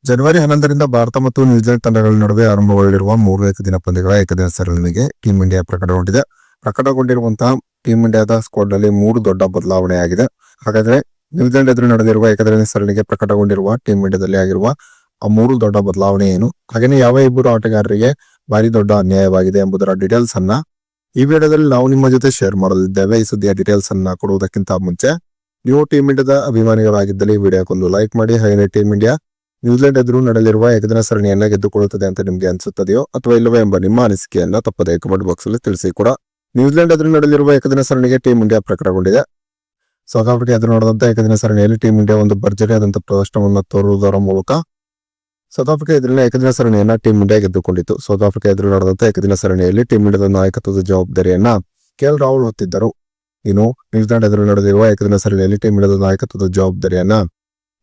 ಜನವರಿ 11ರಿಂದ ಭಾರತ ಮತ್ತು ನ್ಯೂಜಿಲೆಂಡ್ ತಂಡಗಳ ನಡುವೆ ಆರಂಭಗೊಳ್ಳಲಿರುವ 3 ಏಕದಿನ ಪಂದ್ಯಗಳ ಏಕದಿನ ಸರಣಿಗೆ ಟೀಂ ಇಂಡಿಯಾ ಪ್ರಕಟಗೊಂಡಿದೆ. ಪ್ರಕಟಗೊಂಡಿರುವಂತಹ ಟೀಂ ಇಂಡಿಯಾದ ಸ್ಕ್ವಾಡ್ ನಲ್ಲಿ 3 ದೊಡ್ಡ ಬದಲಾವಣೆಯಾಗಿದೆ. ಹಾಗಾದ್ರೆ ನ್ಯೂಜಿಲೆಂಡ್ ಎದುರು ನಡೆದಿರುವ ಏಕದಿನ ಸರಣಿಗೆ ಪ್ರಕಟಗೊಂಡಿರುವ ಟೀಂ ಇಂಡಿಯಾದಲ್ಲಿ ಆಗಿರುವ ಆ 3 ದೊಡ್ಡ ಬದಲಾವಣೆ ಏನು, ಹಾಗೇನೆ ಯಾವ ಇಬ್ಬರು ಆಟಗಾರರಿಗೆ ಭಾರಿ ದೊಡ್ಡ ಅನ್ಯಾಯವಾಗಿದೆ ಎಂಬುದರ ಡೀಟೇಲ್ಸ್ ಅನ್ನ ಈ ವಿಡಿಯೋದಲ್ಲಿ ನಾವು ನಿಮ್ಮ ಜೊತೆ ಶೇರ್ ಮಾಡಲಿದ್ದೇವೆ. ಈ ಸುದ್ದಿಯ ಡೀಟೇಲ್ಸ್ ಅನ್ನ ಕೊಡುವುದಕ್ಕಿಂತ ಮುಂಚೆ ನೀವು ಟೀಂ ಇಂಡಿಯಾದ ಅಭಿಮಾನಿಗಳಾಗಿದ್ದಲ್ಲಿ ವಿಡಿಯೋಕ್ಕೊಂದು ಲೈಕ್ ಮಾಡಿ. ಹಾಗೆ ಟೀಂ ಇಂಡಿಯಾ ನ್ಯೂಜಿಲೆಂಡ್ ಎದುರು ನಡೆಯಲಿರುವ ಏಕದಿನ ಸರಣಿಯನ್ನ ಗೆದ್ದುಕೊಳ್ಳುತ್ತದೆ ಅಂತ ನಿಮ್ಗೆ ಅನ್ಸುತ್ತದೆಯೋ ಅಥವಾ ಇಲ್ಲವೇ ಎಂಬ ನಿಮ್ಮ ಅನಿಸಿಕೆಯನ್ನ ತಪ್ಪದೇ ಕಮೆಂಟ್ ಬಾಕ್ಸ್ ಅಲ್ಲಿ ತಿಳಿಸಿ ಕೂಡ. ನ್ಯೂಜಿಲೆಂಡ್ ಎದುರು ನಡೆಯಲಿರುವ ಏಕದಿನ ಸರಣಿಗೆ ಟೀಂ ಇಂಡಿಯಾ ಪ್ರಕಟಗೊಂಡಿದೆ. ಸೌತ್ ಆಫ್ರಿಕಾ ಎದುರು ನಡೆದಂತ ಏಕದಿನ ಸರಣಿಯಲ್ಲಿ ಟೀಂ ಇಂಡಿಯಾ ಒಂದು ಭರ್ಜರಿ ಆದಂತಹ ಪ್ರದರ್ಶನವನ್ನು ತೋರುವುದರ ಮೂಲಕ ಸೌತ್ ಆಫ್ರಿಕಾ ಎದುರಿನ ಏಕದಿನ ಸರಣಿಯನ್ನ ಟೀಂ ಇಂಡಿಯಾ ಗೆದ್ದುಕೊಂಡಿತ್ತು. ಸೌತ್ ಆಫ್ರಿಕಾ ಎದುರು ನಡೆದಂತ ಏಕದಿನ ಸರಣಿಯಲ್ಲಿ ಟೀಂ ಇಂಡಿಯಾದ ನಾಯಕತ್ವದ ಜವಾಬ್ದಾರಿಯನ್ನ ಕೆಎಲ್ ರಾಹುಲ್ ಹೊತ್ತಿದ್ದರು. ಇನ್ನು ನ್ಯೂಜಿಲೆಂಡ್ ಎದುರು ನಡೆದಿರುವ ಏಕದಿನ ಸರಣಿಯಲ್ಲಿ ಟೀಂ ಇಂಡಿಯಾದ ನಾಯಕತ್ವದ ಜವಾಬ್ದಾರಿಯನ್ನ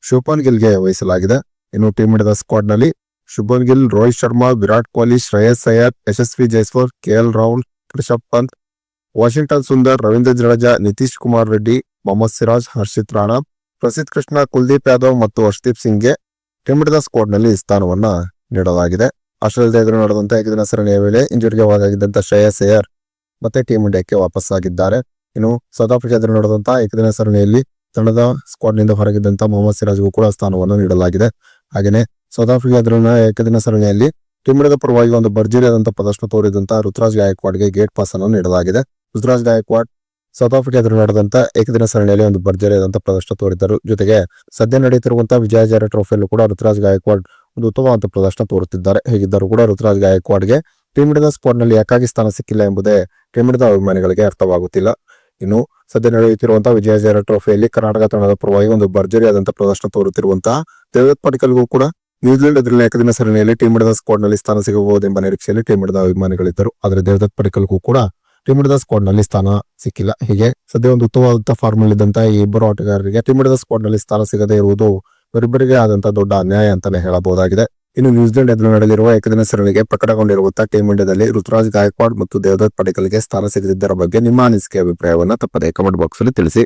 ಶುಭ್ಮನ್ ಗಿಲ್ಗೆ ವಹಿಸಲಾಗಿದೆ. ಇನ್ನು ಟೀಂ ಇಂಡಿಯಾದ ಸ್ಕ್ವಾಡ್ ನಲ್ಲಿ ಶುಭ್ಮನ್ ಗಿಲ್, ರೋಹಿತ್ ಶರ್ಮಾ, ವಿರಾಟ್ ಕೊಹ್ಲಿ, ಶ್ರೇಯಸ್ ಅಯ್ಯರ್, ಯಶಸ್ವಿ ಜೈಸ್ವಾಲ್, ಕೆಎಲ್ ರಾಹುಲ್, ರಿಷಬ್ ಪಂತ್, ವಾಷಿಂಗ್ಟನ್ ಸುಂದರ್, ರವೀಂದ್ರ ಜಡೇಜಾ, ನಿತೀಶ್ ಕುಮಾರ್ ರೆಡ್ಡಿ, ಮೊಹಮ್ಮದ್ ಸಿರಾಜ್, ಹರ್ಷಿತ್ ರಾಣಾ, ಪ್ರಸಿದ್ಧ ಕೃಷ್ಣ, ಕುಲ್ದೀಪ್ ಯಾದವ್ ಮತ್ತು ಹರ್ಷದೀಪ್ ಸಿಂಗ್ಗೆ ಟೀಂ ಇಂಡಿಯಾದ ಸ್ಕ್ವಾಡ್ ನಲ್ಲಿ ಸ್ಥಾನವನ್ನ ನೀಡಲಾಗಿದೆ. ಆಸ್ಟ್ರೇಲಿಯಾದ ಎದುರು ನಡೆದಂತ ಏಕದಿನ ಸರಣಿಯ ವೇಳೆ ಇಂಜುರಿಗೆ ಒಳಗಾಗಿದ್ದಂತ ಶ್ರೇಯಸ್ ಅಯ್ಯರ್ ಮತ್ತೆ ಟೀಂ ಇಂಡಿಯಾಕ್ಕೆ ವಾಪಸ್ಸಾಗಿದ್ದಾರೆ. ಇನ್ನು ಸೌತ್ ಆಫ್ರಿಕಾ ಎದುರು ನಡೆದಂತಹ ಏಕದಿನ ಸರಣಿಯಲ್ಲಿ ತಂಡದ ಸ್ಕ್ವಾಡ್ ನಿಂದ ಹೊರಗಿದ್ದಂತ ಮೊಹಮ್ಮದ್ ಸಿರಾಜ್ಗೂ ಕೂಡ ಸ್ಥಾನವನ್ನು ನೀಡಲಾಗಿದೆ. ಹಾಗೆಯೇ ಸೌತ್ ಆಫ್ರಿಕಾ ಎದುರಿನ ಏಕದಿನ ಸರಣಿಯಲ್ಲಿ ಟೀಂ ಇಂಡಿಯಾದ ಪರವಾಗಿ ಒಂದು ಭರ್ಜರಿಯಾದಂತಹ ಪ್ರದರ್ಶನ ತೋರಿದಂತಹ ರುತುರಾಜ್ ಗಾಯಕ್ವಾಡ್ಗೆ ಗೇಟ್ ಪಾಸ್ ಅನ್ನು ನೀಡಲಾಗಿದೆ. ರುತುರಾಜ್ ಗಾಯಕ್ವಾಡ್ ಸೌತ್ ಆಫ್ರಿಕಾ ಎದುರು ನಡೆದಂತ ಏಕದಿನ ಸರಣಿಯಲ್ಲಿ ಒಂದು ಭರ್ಜರಿಯಾದಂತಹ ಪ್ರದರ್ಶನ ತೋರಿದ್ದರು. ಜೊತೆಗೆ ಸದ್ಯ ನಡೆಯುತ್ತಿರುವಂತಹ ವಿಜಯ ಹಜಾರೆ ಟ್ರೋಫಿಯಲ್ಲೂ ಕೂಡ ರುತುರಾಜ್ ಗಾಯಕ್ವಾಡ್ ಒಂದು ಉತ್ತಮವಾದ ಪ್ರದರ್ಶನ ತೋರುತ್ತಿದ್ದಾರೆ. ಹೇಗಿದ್ದರೂ ಕೂಡ ರುತುರಾಜ್ ಗಾಯಕ್ವಾಡ್ಗೆ ಟೀಂ ಇಂಡಿಯಾದ ಸ್ಕ್ವಾಡ್ ನಲ್ಲಿ ಯಾಕಾಗಿ ಸ್ಥಾನ ಸಿಕ್ಕಿಲ್ಲ ಎಂಬುದೇ ಟೀಂ ಇಂಡಿಯಾದ ಅಭಿಮಾನಿಗಳಿಗೆ ಅರ್ಥವಾಗುತ್ತಿಲ್ಲ. ಇನ್ನು ಸದ್ಯ ನಡೆಯುತ್ತಿರುವಂತಹ ವಿಜಯ ಹಜಾರೆ ಟ್ರೋಫಿಯಲ್ಲಿ ಕರ್ನಾಟಕ ತಂಡದ ಪರವಾಗಿ ಒಂದು ಭರ್ಜರಿಯಾದಂತಹ ಪ್ರದರ್ಶನ ತೋರುತ್ತಿರುವಂತಹ ದೇವದತ್ ಪಡಿಕ್ಕಲ್ಗೂ ಕೂಡ ನ್ಯೂಜಿಲೆಂಡ್ ಎದುರಿನ ಏಕದಿನ ಸರಣಿಯಲ್ಲಿ ಟೀಂ ಇಂಡಿಯಾದ ಸ್ಕ್ವಾಡ್ ನಲ್ಲಿ ಸ್ಥಾನ ಸಿಗಬಹುದೆಂಬ ನಿರೀಕ್ಷೆಯಲ್ಲಿ ಟೀಂ ಇಂಡಿಯಾದ ಅಭಿಮಾನಿಗಳಿದ್ದರು. ಆದರೆ ದೇವದತ್ ಪಡಿಕ್ಕಲ್ಗೂ ಕೂಡ ಟೀಂ ಇಂಡಿಯಾದ ಸ್ಕ್ವಾಡ್ ನಲ್ಲಿ ಸ್ಥಾನ ಸಿಕ್ಕಿಲ್ಲ. ಹೀಗೆ ಸದ್ಯ ಒಂದು ಉತ್ತಮವಾದಂತಹ ಫಾರ್ಮ್ ನಲ್ಲಿದ್ದಂತಹ ಈ ಇಬ್ಬರು ಆಟಗಾರರಿಗೆ ಟೀಂ ಇಂಡಿಯಾದ ಸ್ಕ್ವಾಡ್ ನಲ್ಲಿ ಸ್ಥಾನ ಸಿಗದೇ ಇರುವುದು ಇವರಿಬ್ಬರಿಗೆ ಆದಂತಹ ದೊಡ್ಡ ಅನ್ಯಾಯ ಅಂತಾನೆ ಹೇಳಬಹುದಾಗಿದೆ. ಇನ್ನು ನ್ಯೂಜಿಲೆಂಡ್ ಎದುರು ನಡೆಯಲಿರುವ ಏಕದಿನ ಸರಣಿಗೆ ಪ್ರಕಟಗೊಂಡಿರುವಂತಹ ಟೀಂ ಇಂಡಿಯಾದಲ್ಲಿ ರುತುರಾಜ್ ಗಾಯಕ್ವಾಡ್ ಮತ್ತು ದೇವದತ್ ಪಡಿಕ್ಕಲ್ಗೆ ಸ್ಥಾನ ಸಿಗದಿದ್ದರ ಬಗ್ಗೆ ನಿಮ್ಮ ಅನಿಸಿಕೆ ಅಭಿಪ್ರಾಯವನ್ನ ತಪ್ಪದೇ ಕಮೆಂಟ್ ಬಾಕ್ಸ್ ಅಲ್ಲಿ ತಿಳಿಸಿ.